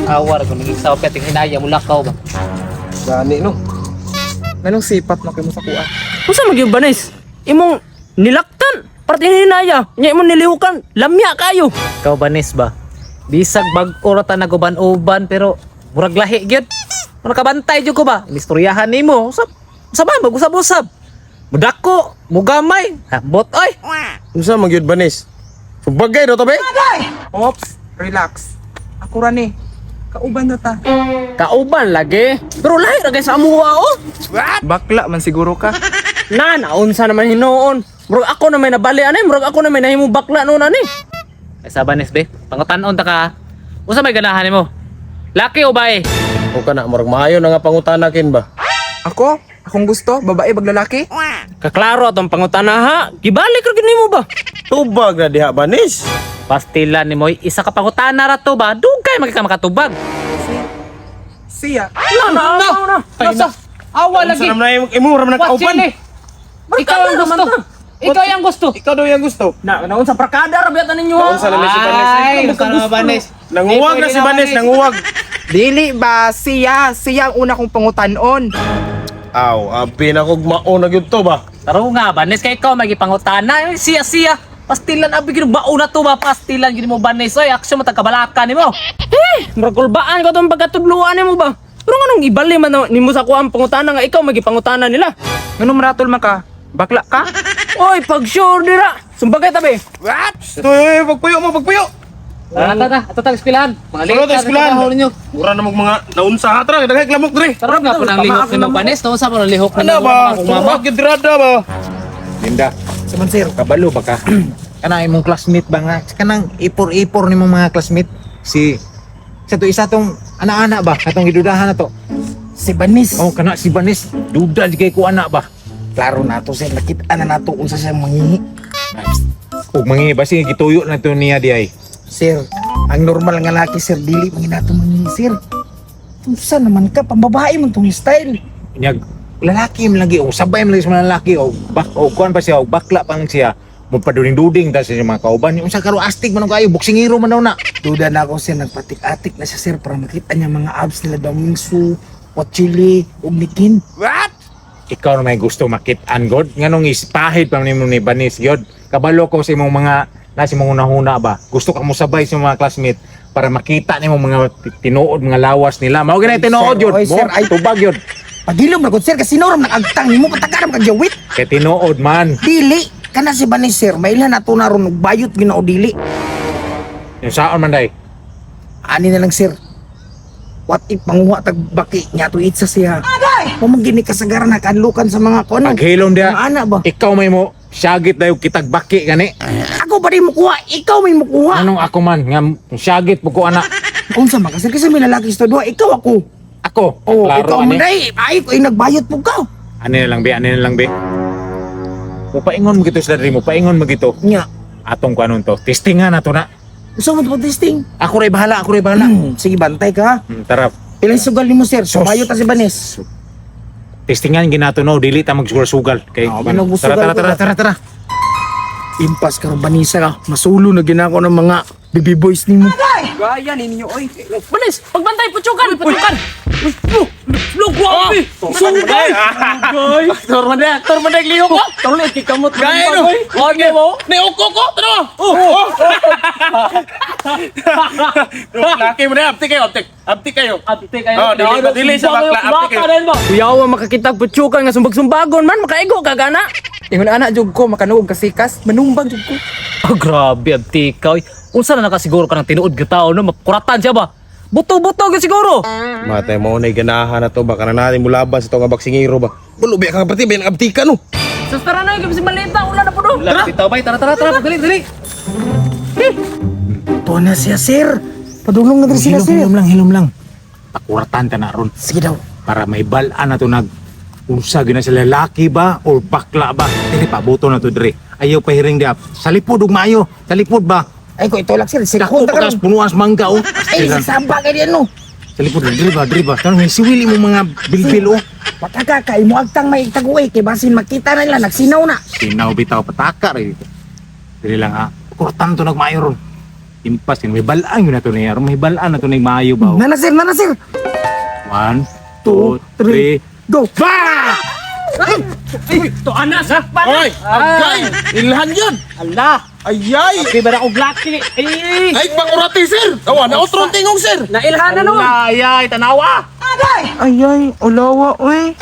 awar kung naging sa peting hinaya mo lakaw ba. Gani no. Anong sipat mo kayo mo sa kuha? Unsa magyud banis? Imong nilaktan, parte hinaya, nya imong nilihukan, lamya kayo. Ikaw banis ba? Bisag bag-o ra ta naguban-uban pero murag lahi gyud. Murag kabantay jud ko ba? Inistoryahan nimo. Sa ba mag-usab-usab? Mudako, mugamay. Habot oy. Unsa magyud banis? Subagay do to be? Ops, relax. Ako ra ni. Kauban na ta. Kauban lagi. Pero lahi ra kay sa amuha oh. Bakla man siguro ka. Naunsa naman hinuon. Murag ako na may nabali ani, murag ako na may nahimo bakla noon ani. Ay sa banis be, pangutan-on ta ka. Unsa may ganahan nimo? Laki o bae? O kana murag maayo na nga pangutanakin ba? Ako? Akong gusto, babae bag lalaki? Kaklaro atong pangutana ha. Gibalik ra gid nimo ba? Tubag na diha banis. Pastilan nimo isa ka pangutana ra to ba? Dugay makatubag. Siya. Na. Nasa awa lagi. Unsa naman imo ra man kauban? Ikaw ang gusto. Ikaw ang gusto. Ikaw daw yang gusto. Naunsa prakada ra biatan ninyo ha. Unsa naman si Banis? Ay, unsa naman banis? Nanguwag na si Banis, nanguwag. Dili ba siya? Siya ang una kong pangutanon. Aw, abi na kog mauna gyud to ba? Taro nga banis kay ikaw magipangutana. Siya. Pastilan abi gid bauna to ba? Pastilan gid mo banis. Oy, aksyon mo tagabalakan nimo. Murag kulbaan ko tong pagkatudluan nimo ba? Pero nganong ibali man nimo sa kuha ang pangutana nga ikaw magipangutana nila. Nganong maratol man ka? Bakla ka? Oy, pag sure dira. Sumbagay tabi. What? Toy, pagpuyo. Ato ta eskwelahan. Mga Ano to eskwelahan? ninyo. Mura na mga naunsa hatra, daghay klamok dre. Taro nga po nang lihok nimo banis. No sa mo nang lihok Ano ba? Mama gidrada ba? Linda, saman sir, kabalo ba ka? Kana imong classmate ba nga? Kanang ipor-ipor nimong mga classmate si sa to isa tong ana-ana ba? Katong gidudahan na to. Si Banis. Oh, kana si Banis, duda di kay ko ana ba? Klaro na to sir. Nakita na nato unsa siya mangingi. Ug mangi basi gituyo na to niya di ay. Sir, ang normal nga laki sir, dili man nato mangingi sir. Unsa naman ka? Pambabae man tong style. Inyag lalaki man lagi o sabay man lagi sa mga lalaki o kuan pa siya o bakla pang siya. Magpaduling-duding ta sa mga kauban. Unsa karo astig man kayo, boksingero man daw na. Duda na ako sir, nagpatik-atik na siya sir para makita niya mga abs nila daw Mingsu, Wachili, ug Nikin. Ikaw na may gusto makit-an god nganong ispahid pa nimo ni Banis god. Kabalo ko sa imong mga nasi mong unahuna ba. Gusto ka mo sabay sa mga classmate para makita nimo mga tinuod mga lawas nila. Mao gani tinuod yun. Oy, sir, Mo ay- tubag yun. Pagilom na ko sir, kasi noram nag-agtang nimo patagaram kag jawit. Kay tinuod man. Dili, kana si Banis sir, mailan na to naron og bayot ginao dili. Yung saan man day. Ani na lang sir. What if manguha tag baki nya to itsa siya. Pamagini kasagaran na kanlukan sa mga kono. Paghilom dia. Mga ana ba? Ikaw may mo syagit dayo kitag baki gani. Ako ba di mo kuha? Ikaw may mo kuha. Anong ako man nga syagit po ko ana. Unsa man kasi may lalaki sa duha, ikaw ako. Ako. Oh, Klaro ikaw man ani. day. Ay ko nagbayot po ka. Ani na lang be, ani na lang be. Paingon mo gito sa diri mo, paingon mo gito. Nya. Atong kanon to. Testingan na to na. Gusto mo to testing? Ako ray bahala, ako ray bahala. Sige, bantay ka ha. Tara. Ilang sugal nimo sir? Sumayo ta si Banis. Testingan ginato no, dili ta magsugal-sugal. Kay binagsugal tara. Impas ka ron Banisa ka. Masulo na ginako ng mga baby boys nimo. Gaya ninyo oy. Banis, pagbantay putukan. Lugwapi. Sugay. Aktor man liyo ko. Tuloy kikamot man boy. Wag mo. Ni uko ko. Tara. Laki mo na, abti kayo. Abti kayo. Oh, dili sa bakla, abti kayo. Kuyawa makakitag putukan nga sumbag-sumbagon man makaigo ka gana. Ingon ana jud ko makanuog kasikas, manumbag jud ko. Oh, grabe abti ikaw. Unsa na nakasiguro ka ng tinuod nga tao no? Makuratan siya ba? Buto-buto gyud siguro. Matay mo na ganahan na to baka na natin mulaban sa to nga baksingero ba. Bulo biya ka pati ba abti ka no. Sus tara na yung si malita ulan na po do. Tara, bitaw bay. Tara. Dali. To na siya sir. Padulong na din sila sir. Hilom lang. Pakuratan ta na ron Sige daw. para may balaan na to nag unsa gyud na sila lalaki ba or bakla ba. Dili pa buto na to dire. Ayaw pahiring dia. Sa lipod ug maayo. Sa lipod ba? Ay ko itulak sir. Sige Dako ko pagkas punuan sa mangga oh. Ay sasamba ka diyan no. Sa lipod driba. Tanong may siwili mo mga bilbil oh. Pataka kay mo agtang may taguay kay basin makita na nila nagsinaw na. Sinaw bitaw pataka rin. Dili lang ha. Kurtan to nagmaayo ron. impas may balaan yun na to niya. May balaan na to na maayo ba? Nana sir, nana sir. 1, 2, 2, 3. Go. To anas ha. Oy, agay! Ilhan yun! Allah. Ayay! Di ba na og lucky? Eh. Ay, pangurati, sir! Awa, nautron tingong, sir! Nailhanan nun. Ay, tanawa! Ayay, ulawa, uy.